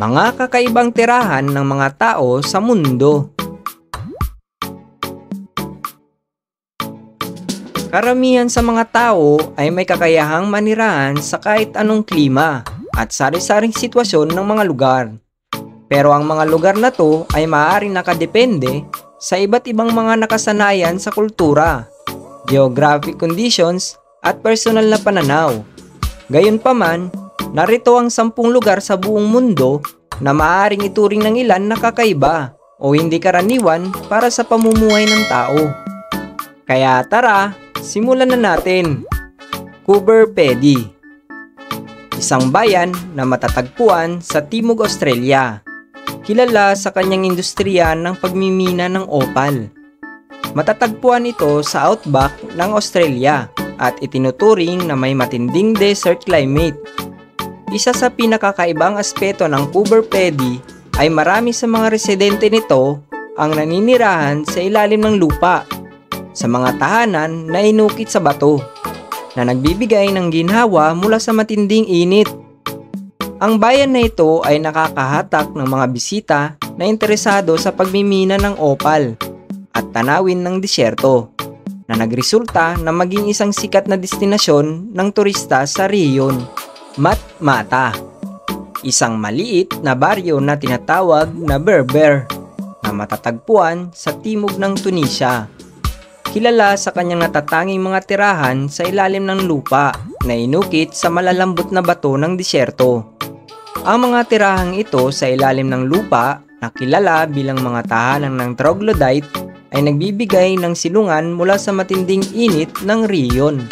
Mga kakaibang tirahan ng mga tao sa mundo. Karamihan sa mga tao ay may kakayahang manirahan sa kahit anong klima at sari-saring sitwasyon ng mga lugar. Pero ang mga lugar na to ay maaaring nakadepende sa iba't ibang mga nakasanayan sa kultura, geographic conditions at personal na pananaw. Gayunpaman, narito ang 10 lugar sa buong mundo na maaaring ituring ng ilan na kakaiba o hindi karaniwan para sa pamumuhay ng tao. Kaya tara, simulan na natin. Coober Pedy, isang bayan na matatagpuan sa Timog Australia. Kilala sa kanyang industriya ng pagmimina ng opal. Matatagpuan ito sa outback ng Australia at itinuturing na may matinding desert climate. Isa sa pinakakaibang aspeto ng Coober Pedy ay marami sa mga residente nito ang naninirahan sa ilalim ng lupa, sa mga tahanan na inukit sa bato, na nagbibigay ng ginhawa mula sa matinding init. Ang bayan na ito ay nakakahatak ng mga bisita na interesado sa pagmimina ng opal at tanawin ng disyerto, na nagresulta na maging isang sikat na destinasyon ng turista sa rehiyon. Matmata, isang maliit na baryo na tinatawag na Berber na matatagpuan sa timog ng Tunisia. Kilala sa kanyang natatanging mga tirahan sa ilalim ng lupa na inukit sa malalambot na bato ng disyerto. Ang mga tirahang ito sa ilalim ng lupa na kilala bilang mga tahanan ng troglodyte ay nagbibigay ng silungan mula sa matinding init ng rehiyon.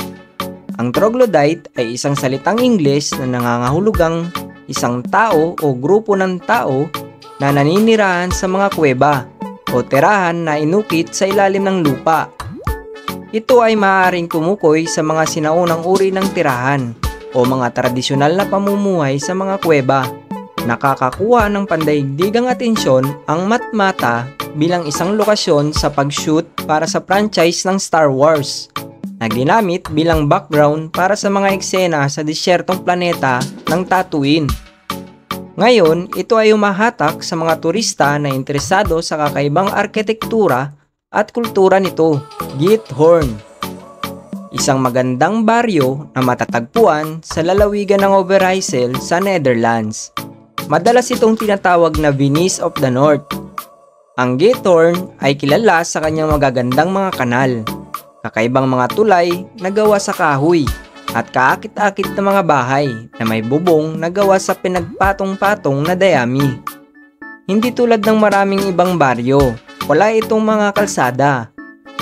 Ang troglodyte ay isang salitang Ingles na nangangahulugang isang tao o grupo ng tao na naninirahan sa mga kuweba o tirahan na inukit sa ilalim ng lupa. Ito ay maaaring tumukoy sa mga sinaunang uri ng tirahan o mga tradisyonal na pamumuhay sa mga kuweba. Nakakakuha ng pandaigdigang atensyon ang Matmata bilang isang lokasyon sa pag-shoot para sa franchise ng Star Wars, na ginamit bilang background para sa mga eksena sa disyertong planeta ng Tatooine. Ngayon, ito ay umahatak sa mga turista na interesado sa kakaibang arkitektura at kultura nito. Giethoorn, isang magandang baryo na matatagpuan sa lalawigan ng Overijssel sa Netherlands. Madalas itong tinatawag na Venice of the North. Ang Giethoorn ay kilala sa kanyang magagandang mga kanal, kakaibang mga tulay na gawa sa kahoy, at kaakit-akit na mga bahay na may bubong na gawa sa pinagpatong-patong na dayami. Hindi tulad ng maraming ibang baryo, wala itong mga kalsada.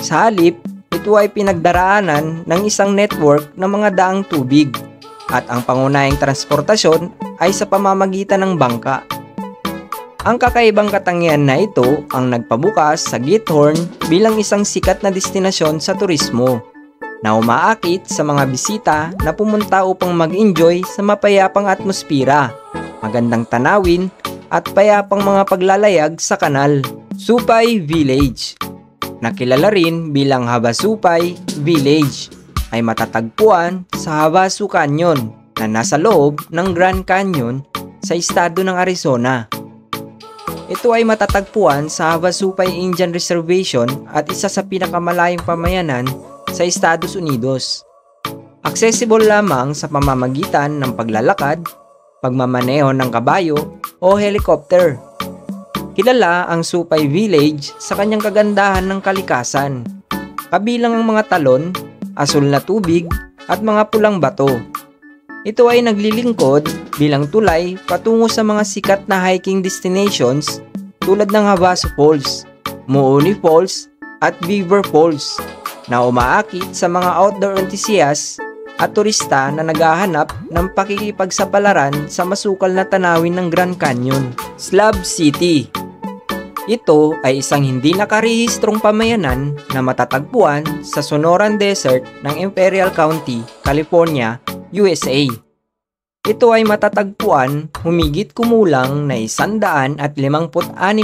Sa halip, ito ay pinagdaraanan ng isang network ng mga daang tubig, at ang pangunahing transportasyon ay sa pamamagitan ng bangka. Ang kakaibang katangian na ito ang nagpabukas sa Giethoorn bilang isang sikat na destinasyon sa turismo, na umaakit sa mga bisita na pumunta upang mag-enjoy sa mapayapang atmosfera, magandang tanawin at payapang mga paglalayag sa kanal. Supay Village, na kilala rin bilang Havasupai Village, ay matatagpuan sa Havasu Canyon na nasa loob ng Grand Canyon sa estado ng Arizona. Ito ay matatagpuan sa Havasupai Indian Reservation at isa sa pinakamalayong pamayanan sa Estados Unidos. Accessible lamang sa pamamagitan ng paglalakad, pagmamaneho ng kabayo o helicopter. Kilala ang Supay Village sa kanyang kagandahan ng kalikasan, kabilang ang mga talon, asul na tubig at mga pulang bato. Ito ay naglilingkod bilang tulay patungo sa mga sikat na hiking destinations tulad ng Havasu Falls, Mooney Falls at Beaver Falls, na umaakit sa mga outdoor enthusiasts at turista na naghahanap ng pakikipagsapalaran sa masukal na tanawin ng Grand Canyon. Slab City, ito ay isang hindi nakarehistrong pamayanan na matatagpuan sa Sonoran Desert ng Imperial County, California, USA. Ito ay matatagpuan humigit kumulang na 156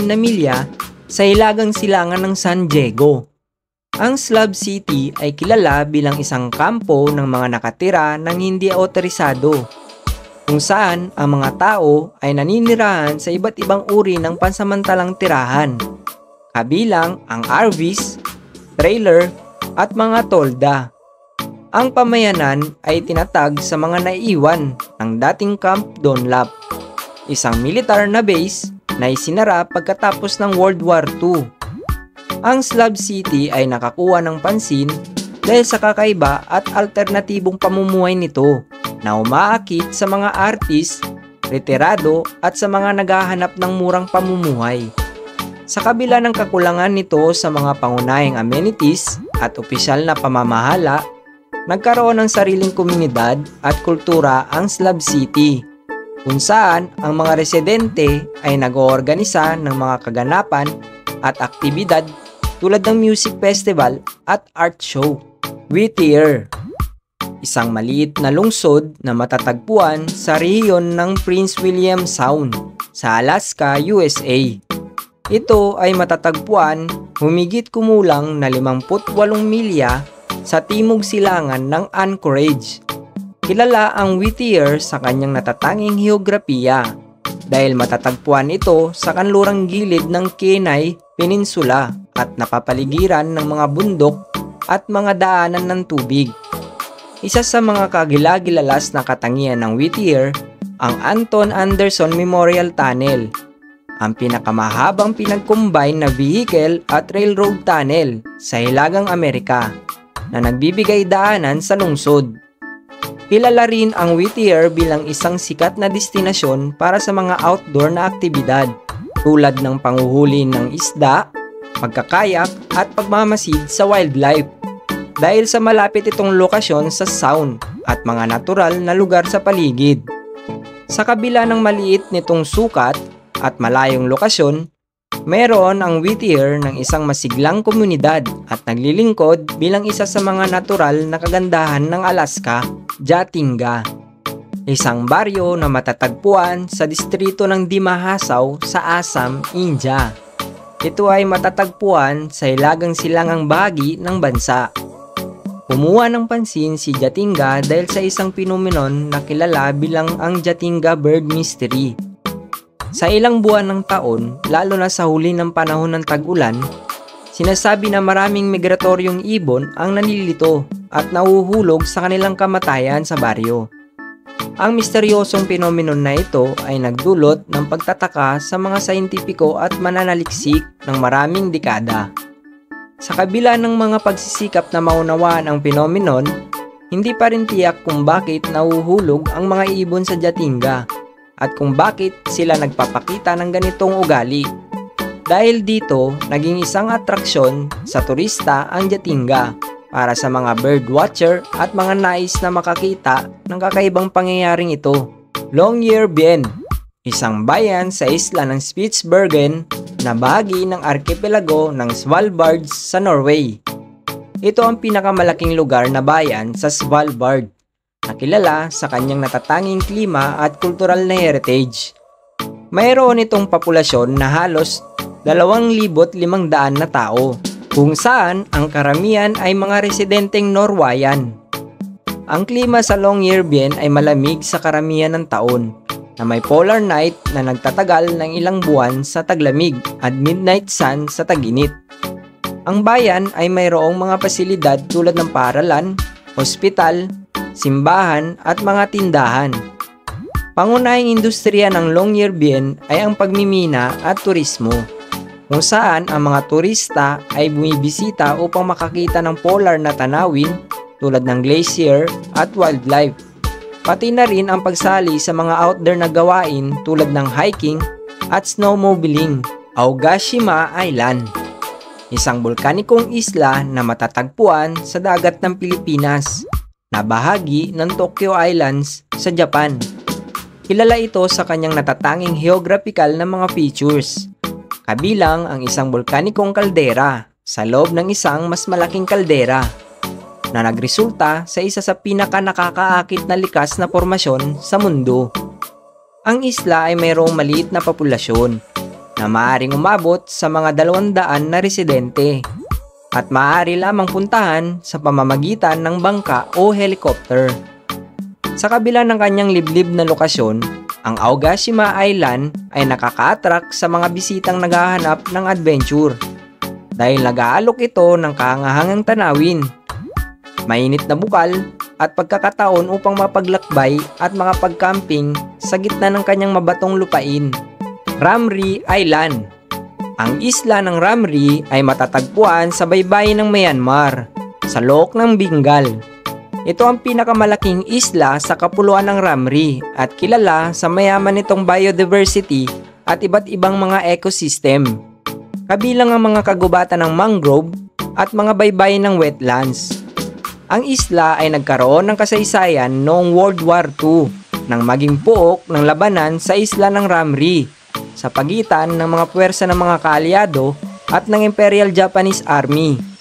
na milya sa hilagang silangan ng San Diego. Ang Slab City ay kilala bilang isang kampo ng mga nakatira ng hindi otorisado. kung saan ang mga tao ay naninirahan sa iba't ibang uri ng pansamantalang tirahan, kabilang ang RVs, trailer, at mga tolda. Ang pamayanan ay tinatag sa mga naiiwan ng dating Camp Dunlap, isang militar na base na isinara pagkatapos ng World War II. Ang Slab City ay nakakuha ng pansin dahil sa kakaiba at alternatibong pamumuhay nito na umaakit sa mga artist, retirado at sa mga naghahanap ng murang pamumuhay. Sa kabila ng kakulangan nito sa mga pangunahing amenities at opisyal na pamamahala, nagkaroon ng sariling komunidad at kultura ang Slab City, kung saan ang mga residente ay nag-oorganisa ng mga kaganapan at aktibidad tulad ng music festival at art show. Whittier, isang maliit na lungsod na matatagpuan sa rehiyon ng Prince William Sound sa Alaska, USA. Ito ay matatagpuan humigit kumulang na 58 milya sa timog silangan ng Anchorage. Kilala ang Whittier sa kanyang natatanging heograpiya dahil matatagpuan ito sa kanlurang gilid ng Kenai Peninsula at napapaligiran ng mga bundok at mga daanan ng tubig. Isa sa mga kagilagilalas na katangian ng Whittier, ang Anton Anderson Memorial Tunnel, ang pinakamahabang pinag-combine na vehicle at railroad tunnel sa Hilagang Amerika na nagbibigay daanan sa lungsod. Kilala rin ang Whittier bilang isang sikat na destinasyon para sa mga outdoor na aktibidad tulad ng panguhuli ng isda, pagkakayak at pagmamasid sa wildlife dahil sa malapit itong lokasyon sa sound at mga natural na lugar sa paligid. Sa kabila ng maliit nitong sukat at malayong lokasyon, meron ang Whittier ng isang masiglang komunidad at naglilingkod bilang isa sa mga natural na kagandahan ng Alaska, Jatinga, isang baryo na matatagpuan sa distrito ng Dimahasaw sa Assam, India. Ito ay matatagpuan sa hilagang silangang bahagi ng bansa. Kumuha ng pansin si Jatinga dahil sa isang pinumenon na kilala bilang ang Jatinga Bird Mystery. Sa ilang buwan ng taon, lalo na sa huli ng panahon ng tag-ulan, sinasabi na maraming migratoryong ibon ang nanilito at nahuhulog sa kanilang kamatayan sa baryo. Ang misteryosong pinomenon na ito ay nagdulot ng pagtataka sa mga saintipiko at mananaliksik ng maraming dekada. Sa kabila ng mga pagsisikap na maunawaan ang pinomenon, hindi pa rin tiyak kung bakit nahuhulog ang mga ibon sa Jatinga at kung bakit sila nagpapakita ng ganitong ugali. Dahil dito, naging isang atraksyon sa turista ang Jatinga para sa mga bird watcher at mga nais na makakita ng kakaibang pangyayaring ito. Longyear Bien, isang bayan sa isla ng Spitsbergen na bahagi ng arkipelago ng Svalbard sa Norway. Ito ang pinakamalaking lugar na bayan sa Svalbard, na kilala sa kanyang natatanging klima at kultural na heritage. Mayroon itong populasyon na halos 2,500 na tao, kung saan ang karamihan ay mga residenteng Norwayan. Ang klima sa Longyear Bien ay malamig sa karamihan ng taon, na may polar night na nagtatagal ng ilang buwan sa taglamig at midnight sun sa taginit. Ang bayan ay mayroong mga pasilidad tulad ng paaralan, ospital, simbahan at mga tindahan. Pangunahing industriya ng Longyear Bien ay ang pagmimina at turismo, kung saan ang mga turista ay bumibisita upang makakita ng polar na tanawin tulad ng glacier at wildlife. Pati na rin ang pagsali sa mga outdoor na gawain tulad ng hiking at snowmobiling. Aogashima Island, isang bulkanikong isla na matatagpuan sa dagat ng Pilipinas, na bahagi ng Tokyo Islands sa Japan. Kilala ito sa kanyang natatanging geographical na mga features, kabilang ang isang bulkanikong kaldera sa loob ng isang mas malaking kaldera, na nagresulta sa isa sa pinaka-nakakaakit na likas na formasyon sa mundo. Ang isla ay mayroong maliit na populasyon na maaaring umabot sa mga 200 na residente at maaari lamang puntahan sa pamamagitan ng bangka o helicopter. Sa kabila ng kanyang liblib na lokasyon, ang Aogashima Island ay nakaka-attract sa mga bisitang naghahanap ng adventure dahil nag-aalok ito ng kahangahangang tanawin, mainit na bukal at pagkakataon upang mapaglakbay at makapag-camping sa gitna ng kanyang mabatong lupain. Ramri Island. Ang isla ng Ramri ay matatagpuan sa baybayin ng Myanmar, sa Look ng Bengal. Ito ang pinakamalaking isla sa kapuluan ng Ramri at kilala sa mayaman nitong biodiversity at iba't ibang mga ecosystem. Kabilang ang mga kagubatan ng mangrove at mga baybayin ng wetlands. Ang isla ay nagkaroon ng kasaysayan noong World War II nang maging pook ng labanan sa isla ng Ramri sa pagitan ng mga puwersa ng mga kaalyado at ng Imperial Japanese Army.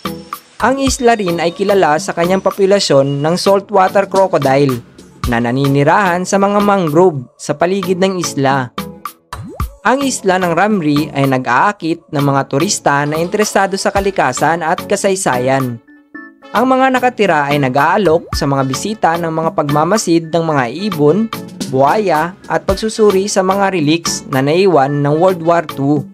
Ang isla rin ay kilala sa kanyang populasyon ng saltwater crocodile na naninirahan sa mga mangrove sa paligid ng isla. Ang isla ng Ramri ay nag-aakit ng mga turista na interesado sa kalikasan at kasaysayan. Ang mga nakatira ay nag-aalok sa mga bisita ng mga pagmamasid ng mga ibon, buhaya at pagsusuri sa mga relics na naiwan ng World War II.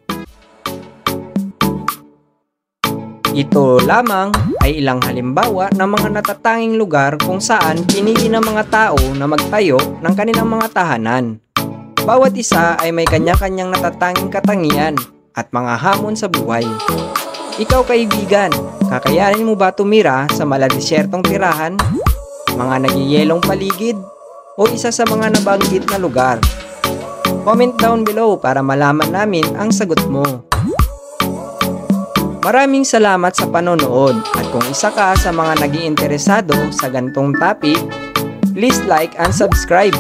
Ito lamang ay ilang halimbawa ng mga natatanging lugar kung saan pinili ng mga tao na magtayo ng kanilang mga tahanan. Bawat isa ay may kanya-kanyang natatanging katangian at mga hamon sa buhay. Ikaw kaibigan, kakayanin mo ba tumira sa maladesyertong tirahan, mga nagyayelong paligid, o isa sa mga nabanggit na lugar? Comment down below para malaman namin ang sagot mo. Maraming salamat sa panonood at kung isa ka sa mga nag-iinteresado sa ganitong topic, please like and subscribe